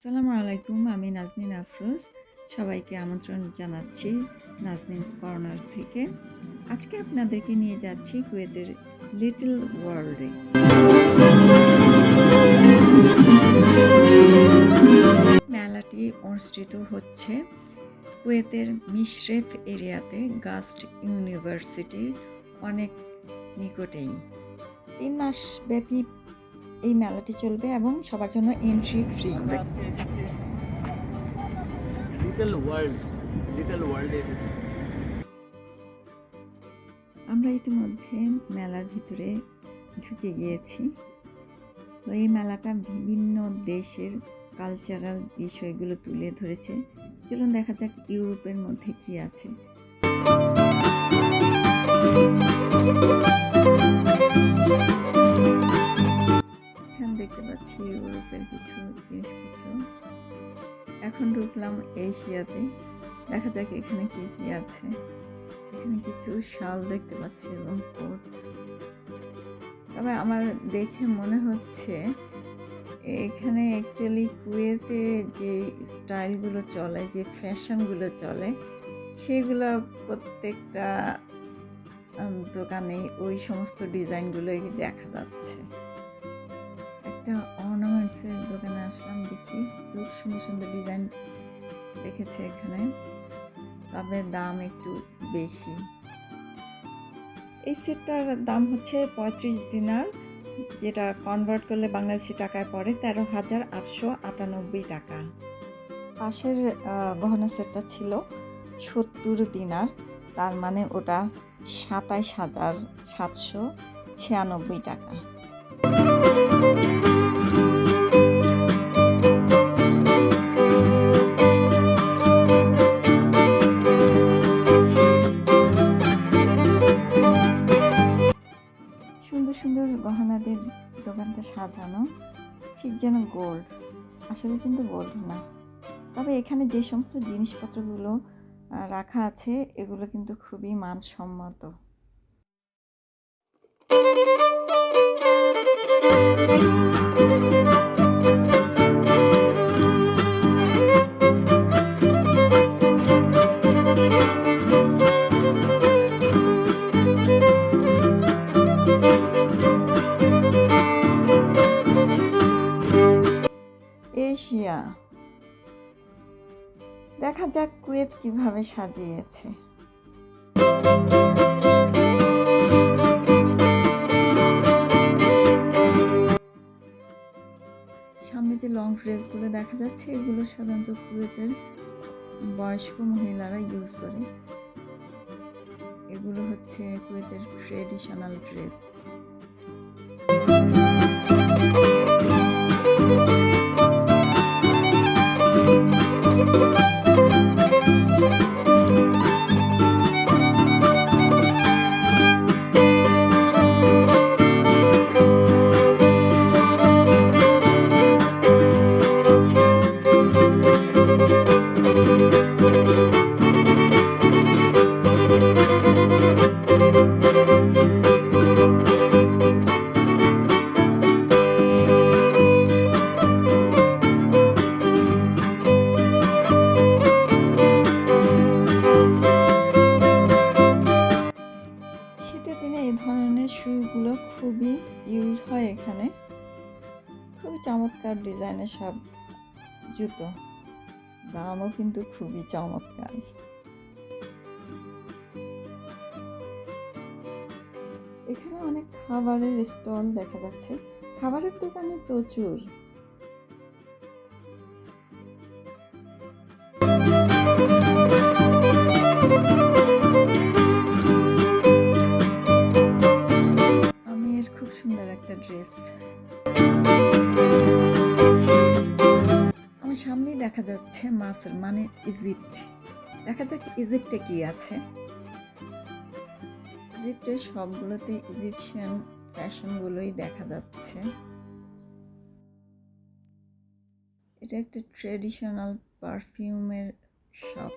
আসসালামু আলাইকুম। আমি নাজনীন আফরোজ। সবাইকে আমন্ত্রণ জানাচ্ছি নাজনীনস কর্নার থেকে। আজকে আপনাদেরকে নিয়ে যাচ্ছি কুয়েতের লিটল ওয়ার্ল্ডে। মেলাটি অনুষ্ঠিত হচ্ছে কুয়েতের মিশরেফ এরিয়াতে গাস্ট ইউনিভার্সিটির অনেক নিকটেই। 3 মাস ব্যাপী এই মেলাটি চলবে এবং সবার জন্য এন্ট্রি ফ্রি। আজকে এসেছি লিটল ওয়ার্ল্ড এসেছি। আমরা ইতিমধ্যে মেলার ভিতরে ঢুকে গিয়েছি। তো এই মেলাটা বিভিন্ন দেশের কালচারাল বিষয়গুলো তুলে ধরেছে। চলুন দেখা যাক ইউরোপের মধ্যে কি আছে। এখানে দেখতে পাচ্ছি ইউরোপের কিছু জিনিসপত্র। এখন ঢুকলাম এশিয়াতে, দেখা যাক এখানে কি কি আছে। এখানে কিছু শাল দেখতে পাচ্ছি এবং কোট। তবে আমার দেখে মনে হচ্ছে এখানে অ্যাকচুয়ালি কুয়েতে যে স্টাইলগুলো চলে, যে ফ্যাশনগুলো চলে, সেগুলো প্রত্যেকটা দোকানে ওই সমস্ত ডিজাইনগুলোই দেখা যাচ্ছে। একটা অর্নামেন্টসের দোকানে আসলাম, দেখি খুব সুন্দর সুন্দর ডিজাইন রেখেছে এখানে, তবে দাম একটু বেশি। এই সেটটার দাম হচ্ছে 35 দিনার, যেটা কনভার্ট করলে বাংলাদেশি টাকায় পড়ে 13,898 টাকা। পাশের গহনা সেটটা ছিল 70 দিনার, তার মানে ওটা 27,796 টাকা। সুন্দর সুন্দর গহনাদের দোকানটা সাজানো, ঠিক যেন গোল্ড, আসলে কিন্তু গোল্ড না। তবে এখানে যে সমস্ত জিনিসপত্রগুলো রাখা আছে এগুলো কিন্তু খুবই মানসম্মত। এশিয়া, দেখা যাক কুয়েত কিভাবে সাজিয়েছে। সামনে যে লং ড্রেসগুলো দেখা যাচ্ছে এগুলো সাধারণত কুয়েতের বয়স্ক মহিলারা ইউজ করে। এগুলো হচ্ছে কুয়েতের ট্রেডিশনাল ড্রেস। এই ধরনের শুগুলো খুবই ইউজ হয় এখানে। খুবই চমৎকার ডিজাইনের সব জুতো, দামও কিন্তু খুবই চমৎকার। এখানে অনেক খাবারের স্টল দেখা যাচ্ছে, খাবারের দোকানে প্রচুর। খুব সুন্দর একটা ড্রেস আমার সামনেই দেখা যাচ্ছে, মাসর মানে ইজিপ্ট। দেখা যাক ইজিপ্টে কি আছে। ইজিপ্টের সবগুলোতে ইজিপশিয়ান ফ্যাশনগুলোই দেখা যাচ্ছে। এটা একটা ট্রেডিশনাল পারফিউমের শপ।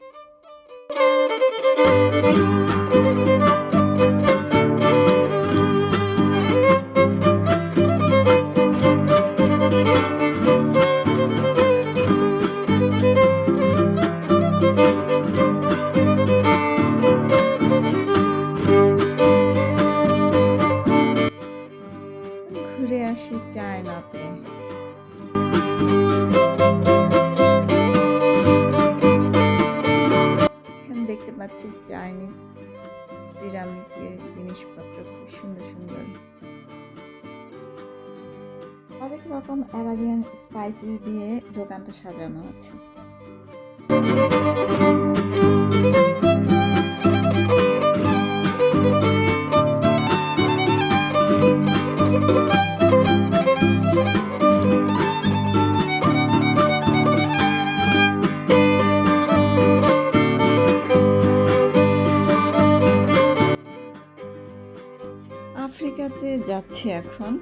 রকম অ্যারাবিয়ান স্পাইসি দিয়ে দোকানটা সাজানো আছে। আফ্রিকাতে যাচ্ছি এখন।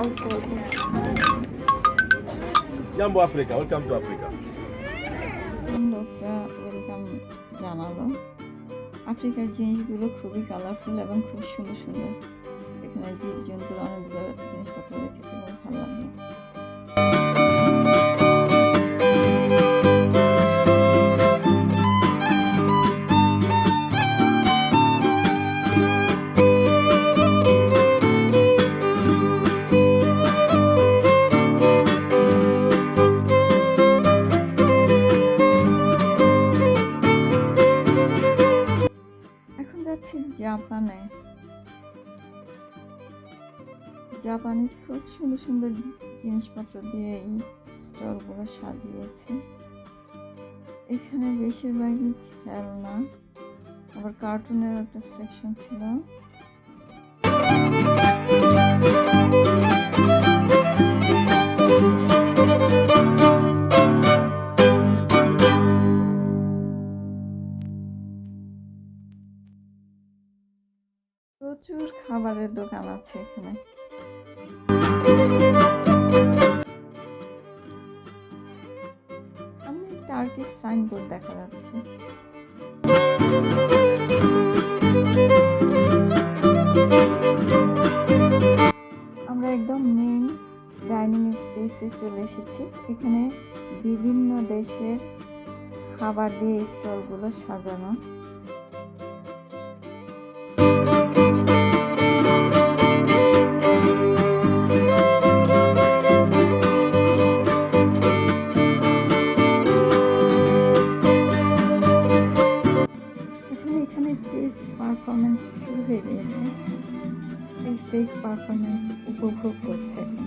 অল্প অল্প Jambo Africa, welcome to Africa. লোকটা ওয়েলকাম জানালো। আফ্রিকার জিনিসগুলো খুবই কালারফুল এবং খুব সুন্দর সুন্দর। এখানে জীবজন্তুর অনেকগুলো জিনিসপত্র রেখেছে, খুব ভালো লাগলো। এখন যাচ্ছি জাপানে। জাপানিজ খুব সুন্দর সুন্দর জিনিসপত্র দিয়ে এই স্টলগুলো সাজিয়েছে। এখানে বেশিরভাগই খেলনা, আবার কার্টুনের একটা সেকশন ছিল। প্রচুর খাবারের দোকান আছে এখানে। সামনে টার্কিশ সাইনবোর্ড দেখা যাচ্ছে। আমরা একদম মেইন ডাইনিং স্পেসে চলে এসেছি। এখানে বিভিন্ন দেশের খাবার দিয়ে স্টলগুলো সাজানো। এখানে স্টেজ পারফরমেন্স শুরু হয়ে গিয়েছে। এই স্টেজ পারফরমেন্স উপভোগ করছে এখন।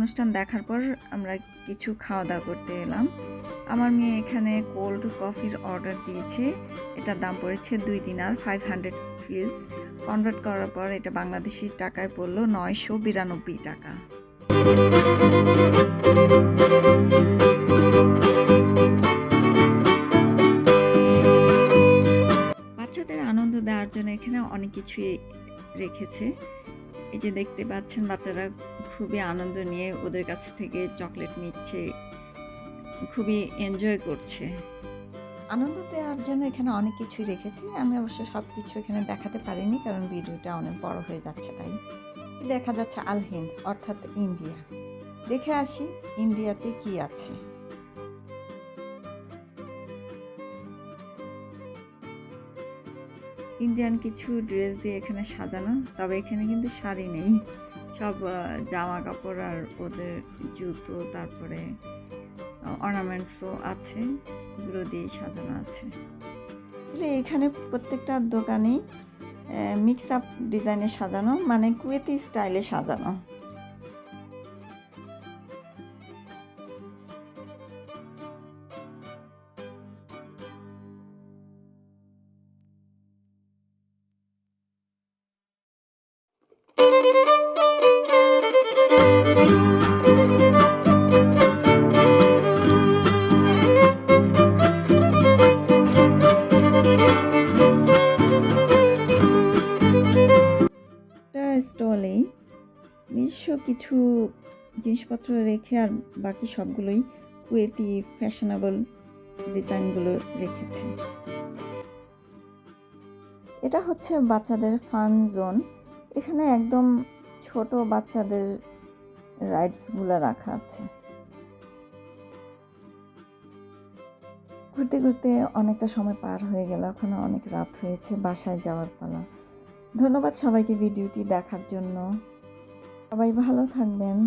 অনুষ্ঠান দেখার পর আমরা কিছু খাওয়া দাওয়া করতে এলাম। আমার মেয়ে এখানে কোল্ড কফির অর্ডার দিয়েছে। এটার দাম পড়েছে 2 দিনার 500 ফিলস। কনভার্ট করার পর এটা বাংলাদেশি টাকায় পড়লো 992 টাকা। বাচ্চাদের আনন্দ দেওয়ার জন্য এখানে অনেক কিছুই রেখেছে। এই যে দেখতে পাচ্ছেন বাচ্চারা খুবই আনন্দ নিয়ে ওদের কাছ থেকে চকলেট নিচ্ছে, খুবই এনজয় করছে। আনন্দ দেওয়ার জন্য এখানে অনেক কিছুই রেখেছি। আমি অবশ্য সব কিছু এখানে দেখাতে পারিনি, কারণ ভিডিওটা অনেক বড় হয়ে যাচ্ছে। তাই দেখা যাচ্ছে আল হিন্দ অর্থাৎ ইন্ডিয়া। দেখে আসি ইন্ডিয়াতে কি আছে। ইন্ডিয়ান কিছু ড্রেস দিয়ে এখানে সাজানো, তবে এখানে কিন্তু শাড়ি নেই, সব জামা কাপড় আর ওদের জুতো, তারপরে অর্নামেন্টসও আছে, এগুলো দিয়ে সাজানো আছে। এখানে প্রত্যেকটা দোকানেই মিক্স আপ ডিজাইনে সাজানো, মানে কুয়েতি স্টাইলে সাজানো। স্টলেই নিজস্ব কিছু জিনিসপত্র রেখে আর বাকি সবগুলোই কুয়েতি ফ্যাশনেবল ডিজাইনগুলো রেখেছে। এটা হচ্ছে বাচ্চাদের ফান জোন। এখানে একদম ছোট বাচ্চাদের রাইডসগুলো রাখা আছে। ঘুরতে ঘুরতে অনেকটা সময় পার হয়ে গেল, এখন অনেক রাত হয়েছে, বাসায় যাওয়ার পালা। ধন্যবাদ সবাইকে ভিডিওটি দেখার জন্য। সবাই ভালো থাকবেন।